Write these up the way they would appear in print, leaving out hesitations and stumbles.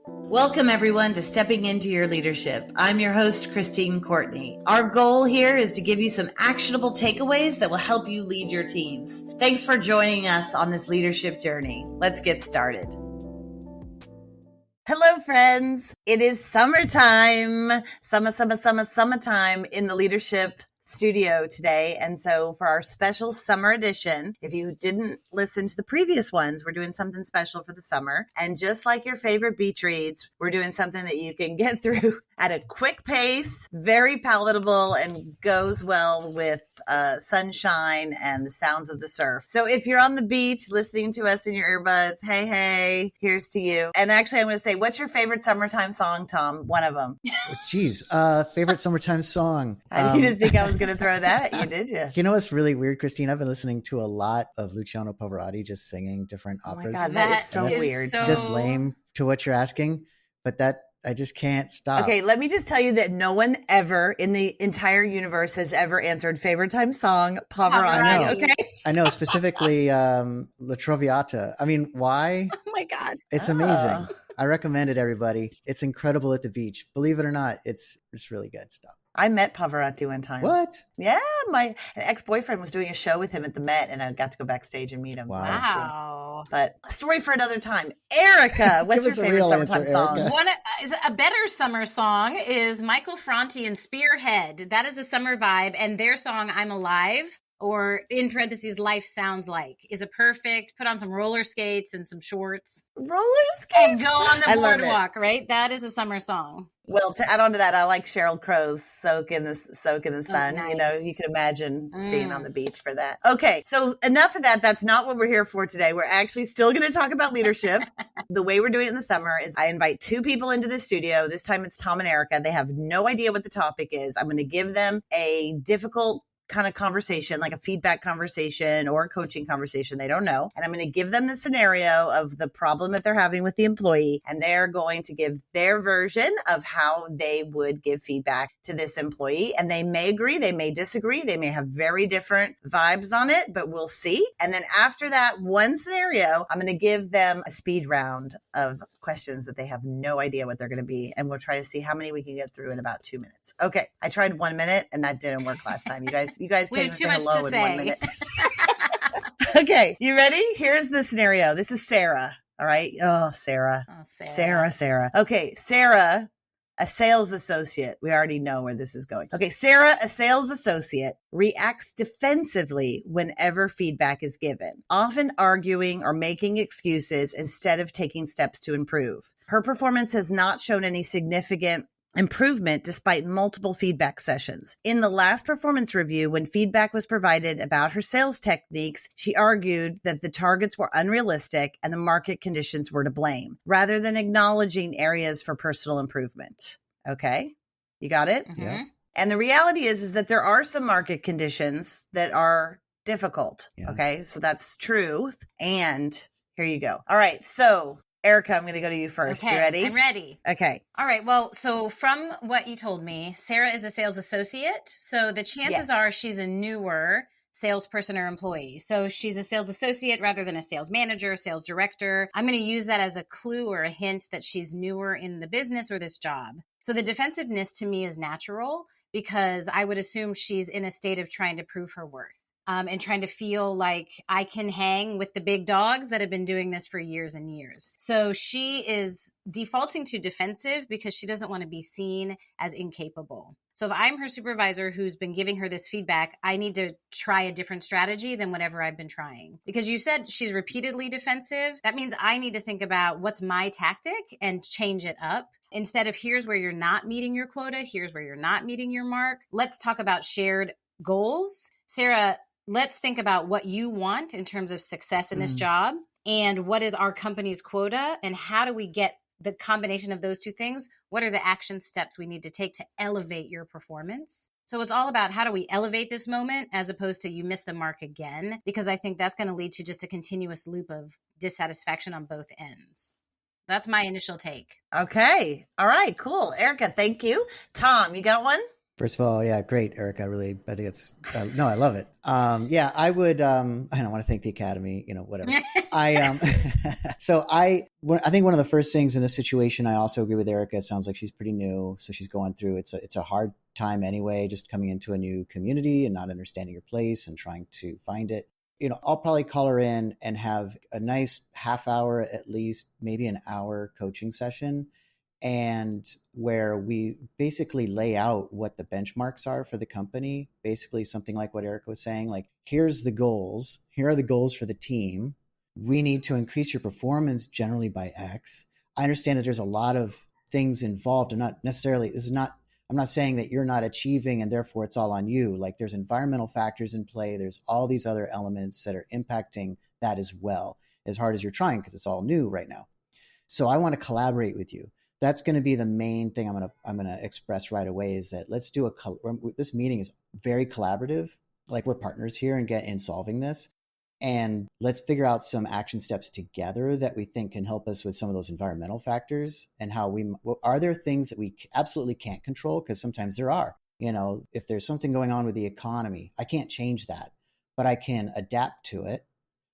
Welcome, everyone, to Stepping Into Your Leadership. I'm your host, Christine Courtney. Our goal here is to give you some actionable takeaways that will help you lead your teams. Thanks for joining us on this leadership journey. Let's get started. Hello, friends. It is summertime. Summertime in the leadership studio today. And so for our special summer edition, if you didn't listen to the previous ones, we're doing something special for the summer. And just like your favorite beach reads, we're doing something that you can get through at a quick pace, very palatable, and goes well with sunshine and the sounds of the surf. So if you're on the beach listening to us in your earbuds, hey, here's to you. And actually, I'm going to say, what's your favorite summertime song, Tom? One of them. Favorite summertime song. You didn't think I was going to throw that at you, did you? You know what's really weird, Christine? I've been listening to a lot of Luciano Pavarotti just singing different operas. Oh my God, that is so weird. Just lame to what you're asking, but that I just can't stop. Okay, let me just tell you that no one ever in the entire universe has ever answered favorite time song Pavarotti. Okay, I know specifically La Traviata. I mean, why? Oh my God, it's amazing. I recommend it, everybody. It's incredible at the beach. Believe it or not, it's really good stuff. I met Pavarotti one time. What? Yeah, my ex-boyfriend was doing a show with him at the Met, and I got to go backstage and meet him. Wow. So cool. But a story for another time. Erika, what's your favorite summertime song? A better summer song is Michael Franti and Spearhead. That is a summer vibe, and their song "I'm Alive," or in parentheses, "Life Sounds Like," is a perfect. Put on some roller skates and some shorts. Roller skates? And go on the boardwalk, right? That is a summer song. Well, to add on to that, I like Sheryl Crow's Soak in the Sun. Oh, nice. You know, you can imagine being on the beach for that. Okay, so enough of that. That's not what we're here for today. We're actually still going to talk about leadership. The way we're doing it in the summer is I invite two people into the studio. This time it's Tom and Erika. They have no idea what the topic is. I'm going to give them a difficult kind of conversation, like a feedback conversation or a coaching conversation. They don't know. And I'm going to give them the scenario of the problem that they're having with the employee. And they're going to give their version of how they would give feedback to this employee. And they may agree, they may disagree, they may have very different vibes on it, but we'll see. And then after that one scenario, I'm going to give them a speed round of questions that they have no idea what they're going to be. And we'll try to see how many we can get through in about 2 minutes. Okay. I tried 1 minute and that didn't work last time. You guys can't even say hello in 1 minute. Okay. You ready? Here's the scenario. This is Sarah. All right. Oh, Sarah. Sarah. Okay. Sarah, a sales associate. We already know where this is going. Okay. Sarah, a sales associate, reacts defensively whenever feedback is given, often arguing or making excuses instead of taking steps to improve. Her performance has not shown any significant improvement despite multiple feedback sessions. In the last performance review, when feedback was provided about her sales techniques, she argued that the targets were unrealistic and the market conditions were to blame, rather than acknowledging areas for personal improvement. Okay, you got it? Mm-hmm. Yeah. And the reality is that there are some market conditions that are difficult. Yeah. Okay, so that's truth. And here you go. All right, so Erika, I'm going to go to you first. Okay, you ready? I'm ready. Okay. All right. Well, so from what you told me, Sarah is a sales associate. So the chances are she's a newer salesperson or employee. So she's a sales associate rather than a sales manager, sales director. I'm going to use that as a clue or a hint that she's newer in the business or this job. So the defensiveness to me is natural because I would assume she's in a state of trying to prove her worth. And trying to feel like I can hang with the big dogs that have been doing this for years and years. So she is defaulting to defensive because she doesn't want to be seen as incapable. So if I'm her supervisor who's been giving her this feedback, I need to try a different strategy than whatever I've been trying. Because you said she's repeatedly defensive. That means I need to think about what's my tactic and change it up. Instead of here's where you're not meeting your quota, here's where you're not meeting your mark. Let's talk about shared goals. Sarah, let's think about what you want in terms of success in this job and what is our company's quota and how do we get the combination of those two things? What are the action steps we need to take to elevate your performance? So it's all about how do we elevate this moment as opposed to you miss the mark again, because I think that's going to lead to just a continuous loop of dissatisfaction on both ends. That's my initial take. Okay. All right. Cool. Erika, thank you. Tom, you got one? First of all, yeah, great, Erika. I think it's, no, I love it. Yeah, I would, I don't want to thank the Academy, whatever. I think one of the first things in this situation, I also agree with Erika. It sounds like she's pretty new. So she's going through, it's a hard time anyway, just coming into a new community and not understanding your place and trying to find it. I'll probably call her in and have a nice half hour, at least maybe an hour coaching session, and where we basically lay out what the benchmarks are for the company. Basically something like what Erika was saying, like, here's the goals. Here are the goals for the team. We need to increase your performance generally by X. I understand that there's a lot of things involved, and I'm not saying that you're not achieving and therefore it's all on you. Like, there's environmental factors in play. There's all these other elements that are impacting that as well, as hard as you're trying, because it's all new right now. So I want to collaborate with you. That's going to be the main thing I'm going to express right away, is that let's do this meeting is very collaborative. Like, we're partners here in solving this. And let's figure out some action steps together that we think can help us with some of those environmental factors, and are there things that we absolutely can't control? Because sometimes there are. If there's something going on with the economy, I can't change that, but I can adapt to it.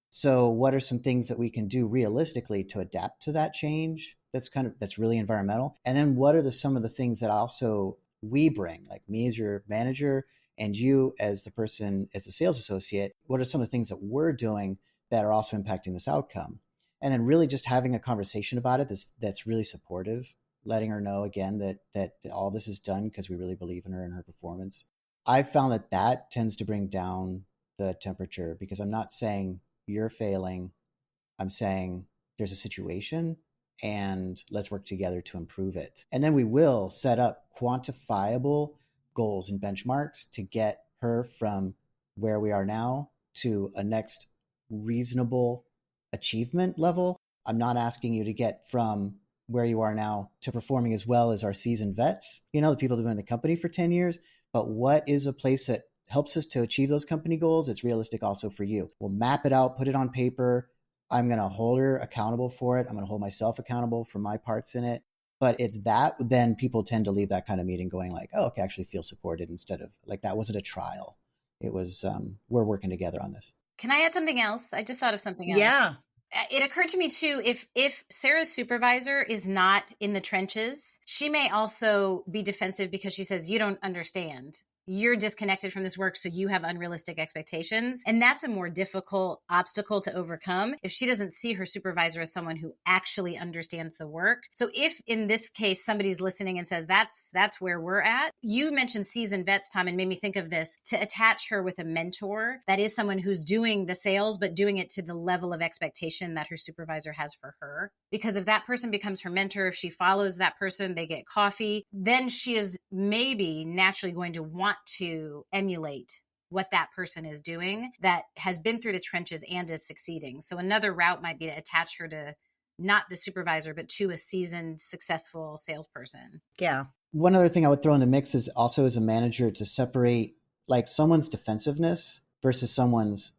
So what are some things that we can do realistically to adapt to that change? That's really environmental. And then what are some of the things that also we bring, like me as your manager and you as the sales associate? What are some of the things that we're doing that are also impacting this outcome? And then really just having a conversation about it that's really supportive, letting her know again that all this is done because we really believe in her and her performance. I've found that tends to bring down the temperature, because I'm not saying you're failing. I'm saying there's a situation and let's work together to improve it. And then we will set up quantifiable goals and benchmarks to get her from where we are now to a next reasonable achievement level. I'm not asking you to get from where you are now to performing as well as our seasoned vets, the people that have been in the company for 10 years. But what is a place that helps us to achieve those company goals? It's realistic also for you. We'll map it out, put it on paper. I'm going to hold her accountable for it. I'm going to hold myself accountable for my parts in it. But it's that, then people tend to leave that kind of meeting going like, oh, okay, I actually feel supported, instead of like, that wasn't a trial. It was, we're working together on this. Can I add something else? I just thought of something else. Yeah. It occurred to me too, if Sarah's supervisor is not in the trenches, she may also be defensive because she says, you don't understand. You're disconnected from this work, so you have unrealistic expectations. And that's a more difficult obstacle to overcome if she doesn't see her supervisor as someone who actually understands the work. So if in this case, somebody's listening and says, that's where we're at. You mentioned seasoned vets, Tom, and made me think of this, to attach her with a mentor that is someone who's doing the sales, but doing it to the level of expectation that her supervisor has for her. Because if that person becomes her mentor, if she follows that person, they get coffee, then she is maybe naturally going to want to emulate what that person is doing that has been through the trenches and is succeeding. So another route might be to attach her to not the supervisor, but to a seasoned, successful salesperson. Yeah. One other thing I would throw in the mix is also, as a manager, to separate like someone's defensiveness versus someone's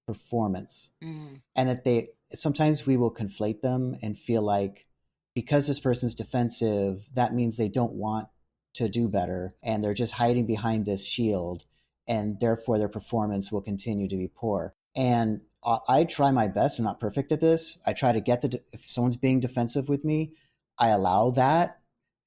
performance. And that sometimes we will conflate them and feel like because this person's defensive, that means they don't want to do better, and they're just hiding behind this shield, and therefore their performance will continue to be poor. And I try my best. I'm not perfect at this. I try to if someone's being defensive with me, I allow that,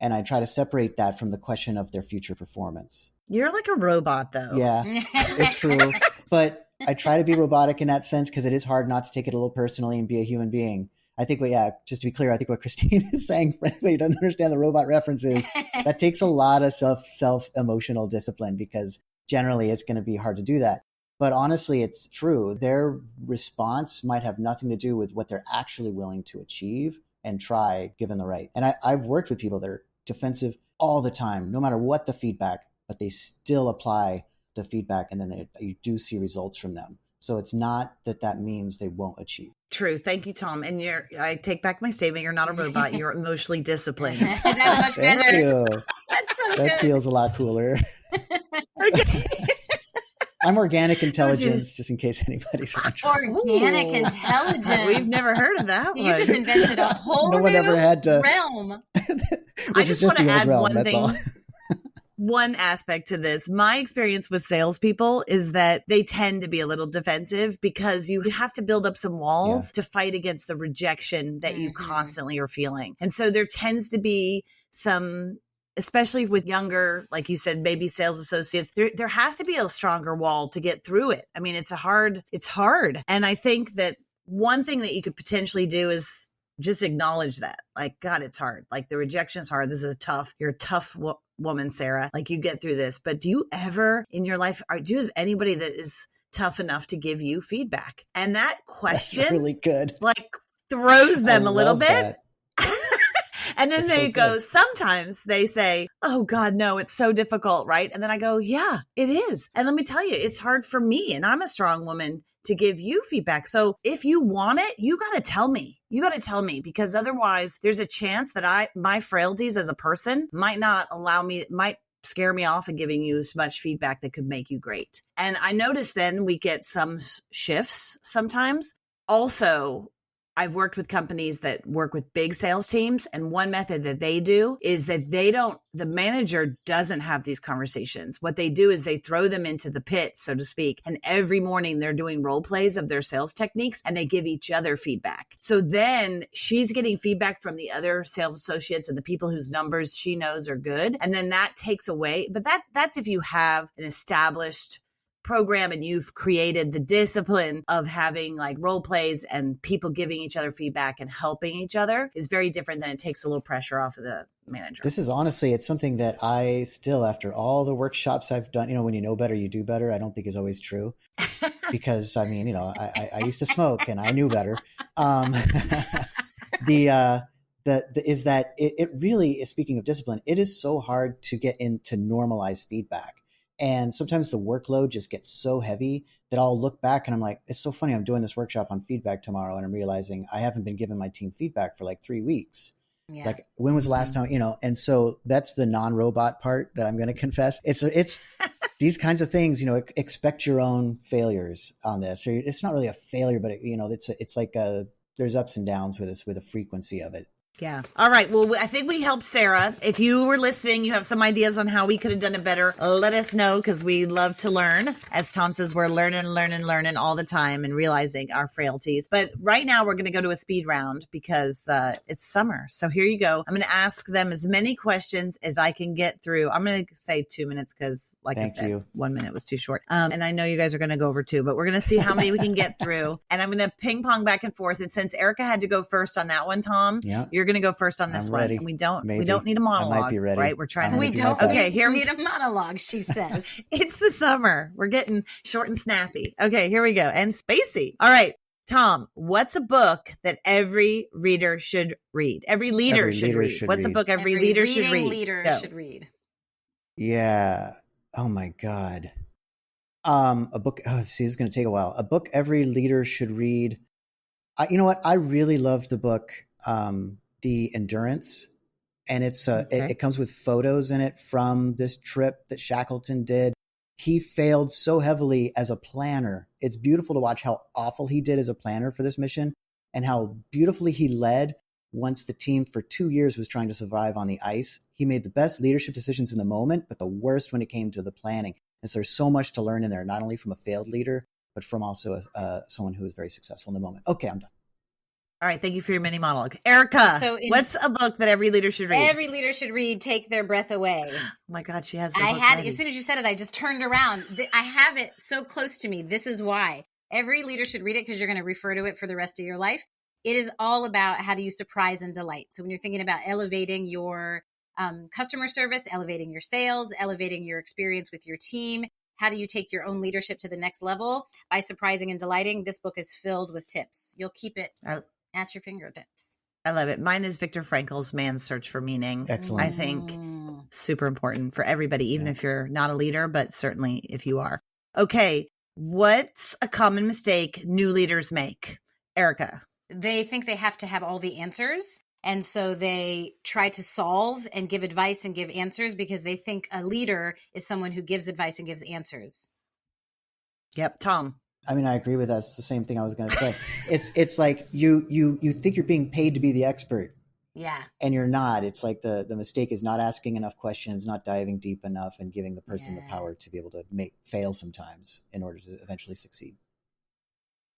and I try to separate that from the question of their future performance. You're like a robot, though. Yeah, it's true. But I try to be robotic in that sense, because it is hard not to take it a little personally and be a human being. I think, just to be clear, I think what Christine is saying, for anybody who doesn't understand the robot references, that takes a lot of self-emotional discipline, because generally it's going to be hard to do that. But honestly, it's true. Their response might have nothing to do with what they're actually willing to achieve and try, given the right. And I've worked with people that are defensive all the time, no matter what the feedback, but they still apply the feedback, and then you do see results from them. So it's not that means they won't achieve. True. Thank you, Tom. And I take back my statement. You're not a robot. You're emotionally disciplined. That's much better. Thank you. That's so That good. feels a lot cooler. Okay. I'm organic intelligence, just in case anybody's wondering. Organic intelligence. We've never heard of that one. You just invented a whole No one new ever had to- realm. I just want to add one thing. one aspect to this. My experience with salespeople is that they tend to be a little defensive because you have to build up some walls to fight against the rejection that you constantly are feeling. And so there tends to be some, especially with younger, like you said, maybe sales associates, there has to be a stronger wall to get through it. I mean, it's hard. And I think that one thing that you could potentially do is just acknowledge that, like, God, it's hard. Like, the rejection is hard. You're a tough woman, Sarah. Like, you get through this. But do you ever in your life, do you have anybody that is tough enough to give you feedback? And that question, that's really good, like, throws them a little bit. And then they go, sometimes they say, oh God, no, it's so difficult, right? And then I go, yeah, it is. And let me tell you, it's hard for me, and I'm a strong woman, to give you feedback. So if you want it, you got to tell me. You got to tell me, because otherwise there's a chance that my frailties as a person might scare me off of giving you as much feedback that could make you great. And I notice then we get some shifts sometimes. Also, I've worked with companies that work with big sales teams, and one method that they do is that the manager doesn't have these conversations. What they do is they throw them into the pit, so to speak. And every morning they're doing role plays of their sales techniques, and they give each other feedback. So then she's getting feedback from the other sales associates and the people whose numbers she knows are good. And then that takes away, but that's if you have an established program and you've created the discipline of having like role plays and people giving each other feedback and helping each other, is very different than it takes a little pressure off of the manager. This is honestly, it's something that I still, after all the workshops I've done, when you know better, you do better, I don't think is always true. Because I mean, I used to smoke and I knew better. Is that it really is, speaking of discipline, it is so hard to get into normalized feedback. And sometimes the workload just gets so heavy that I'll look back and I'm like, it's so funny. I'm doing this workshop on feedback tomorrow, and I'm realizing I haven't been giving my team feedback for like 3 weeks. Yeah. Like, when was the last time, and so that's the non-robot part that I'm going to confess. It's these kinds of things, expect your own failures on this. Or it's not really a failure, but it's like there's ups and downs with this, with the frequency of it. Yeah. All right. Well, I think we helped Sarah. If you were listening, you have some ideas on how we could have done it better, let us know, because we love to learn. As Tom says, we're learning all the time and realizing our frailties. But right now we're going to go to a speed round because it's summer. So here you go. I'm going to ask them as many questions as I can get through. I'm going to say 2 minutes because, like I said, 1 minute was too short. And I know you guys are going to go over 2, but we're going to see how many we can get through. And I'm going to ping pong back and forth. And since Erika had to go first on that one, Tom, you're going to go first on this one. And we don't need a monologue. I might be ready. Right? We're trying to. We don't. Okay, here we need a monologue, she says. It's the summer. We're getting short and snappy. Okay, here we go. And spacey. All right, Tom, what's a book that every reader should read? Every leader should read. What's a book every leader should read? Should read. Yeah. Oh my God. A book. Oh, see, this is going to take a while. A book every leader should read. You know what? I really love the book, The Endurance, and it comes with photos in it from this trip that Shackleton did. He failed so heavily as a planner. It's beautiful to watch how awful he did as a planner for this mission, and how beautifully he led once the team for 2 years was trying to survive on the ice. He made the best leadership decisions in the moment, but the worst when it came to the planning. And so there's so much to learn in there, not only from a failed leader, but from also someone who was very successful in the moment. Okay, I'm done. All right. Thank you for your mini monologue. Erika, what's a book that every leader should read? Every leader should read Take Their Breath Away. Oh my God, she has the book ready. As soon as you said it, I just turned around. I have it so close to me. This is why. Every leader should read it, because you're going to refer to it for the rest of your life. It is all about how do you surprise and delight. So when you're thinking about elevating your customer service, elevating your sales, elevating your experience with your team, how do you take your own leadership to the next level? By surprising and delighting. This book is filled with tips. You'll keep it at your fingertips. I love it. Mine is Viktor Frankl's Man's Search for Meaning. Excellent. I think super important for everybody, even if you're not a leader, but certainly if you are. Okay. What's a common mistake new leaders make? Erika. They think they have to have all the answers. And so they try to solve and give advice and give answers because they think a leader is someone who gives advice and gives answers. Yep. Tom. I mean, I agree with that. It's the same thing I was going to say. It's like you think you're being paid to be the expert, Yeah. And you're not. It's like the mistake is not asking enough questions, not diving deep enough, and giving the person the power to be able to fail sometimes in order to eventually succeed.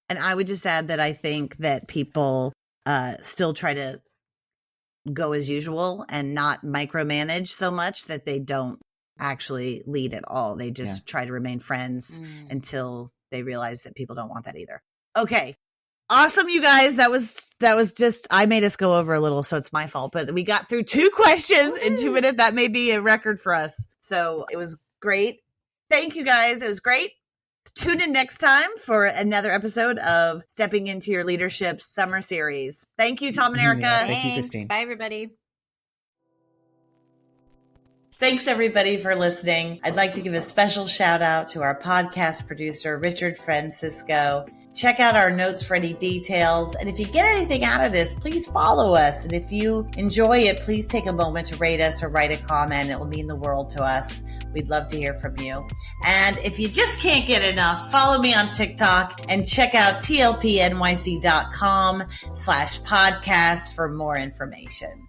And I would just add that I think that people still try to go as usual and not micromanage so much that they don't actually lead at all. They just try to remain friends until they realize that people don't want that either. Okay. Awesome, you guys. That was just, I made us go over a little, so it's my fault, but we got through 2 questions in 2 minutes. That may be a record for us. So it was great. Thank you guys. It was great. Tune in next time for another episode of Stepping Into Your Leadership Summer Series. Thank you, Tom and Erika. Yeah, thank you, Christine. Bye, everybody. Thanks, everybody, for listening. I'd like to give a special shout out to our podcast producer, Richard Francisco. Check out our notes for any details. And if you get anything out of this, please follow us. And if you enjoy it, please take a moment to rate us or write a comment. It will mean the world to us. We'd love to hear from you. And if you just can't get enough, follow me on TikTok and check out tlpnyc.com/podcast for more information.